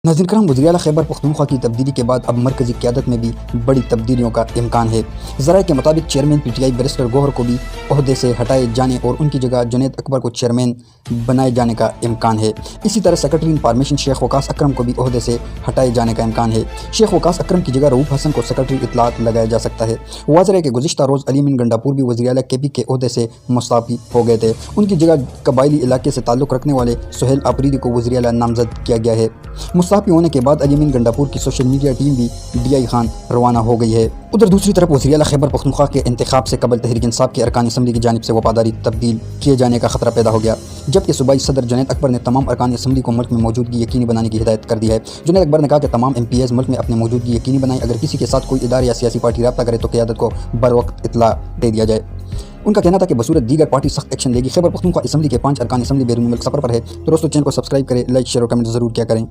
नाज़रीन करम, वज़ीर-ए-आला खैबर पख्तूनख्वा की तब्दीली के बाद अब मरकज़ी क़यादत में भी बड़ी तब्दीलियों का इम्कान है। ज़राए के मुताबिक चेयरमैन पीटीआई बैरिस्टर गौहर को भी ओहदे से हटाए जाने और उनकी जगह जुनैद अकबर को चेयरमैन बनाए जाने का इम्कान है। इसी तरह सेक्रेटरी इन्फॉर्मेशन शेख वकास अकरम को भी ओहदे से हटाए जाने का इम्कान है। शेख वकास अकरम की जगह रऊफ़ हसन को सेक्रेटरी इत्तलात लगाया जा सकता है। वाज़ेह है कि गुज़िश्ता रोज़ अली अमीन गंडापुर भी वज़ीर-ए-आला केपी के ओहदे से मुस्तफ़ी हो गए थे। उनकी जगह कबायली इलाके से ताल्लुक़ रखने वाले सुहेल आफरीदी को वज़ीर-ए-आला नामज़द किया गया है। मुस्तफ़ी होने के बाद अली अमीन गंडापुर की सोशल मीडिया टीम भी डीआई खान रवाना हो गई है। उधर दूसरी तरफ वज़ीर-ए-आला खैबर पख्तूनख्वा के इंतखाब से कबल तहरीक इंसाफ के अरकान असम्बली की जानिब से वफादारी तब्दील किए जाने का खतरा पैदा हो गया, जबकि सूबाई सदर जुनैद अकबर ने तमाम अरकान असम्बली को मुल्क में मौजूदगी यकीनी बनाने की हिदायत कर दी है। जुनैद अकबर ने कहा कि तमाम MPs मुल्क में अपनी मौजूदगी यकीनी बनाएं। अगर किसी के साथ कोई इदारा या सियासी पार्टी रब्ता करे तो क़यादत को बर वक्त इत्तला दे दिया जाए। उनका कहना था कि बसूरत दीगर पार्टी सख्त एक्शन लेगी। खैबर पख्तूनख्वा असम्बली के 5 अरकान असम्बली बैरून मुल्क सफ़र पर है, तो दोस्तों चैनल को सब्सक्राइब करें, लाइक शेयर और कमेंट ज़रूर किया करें।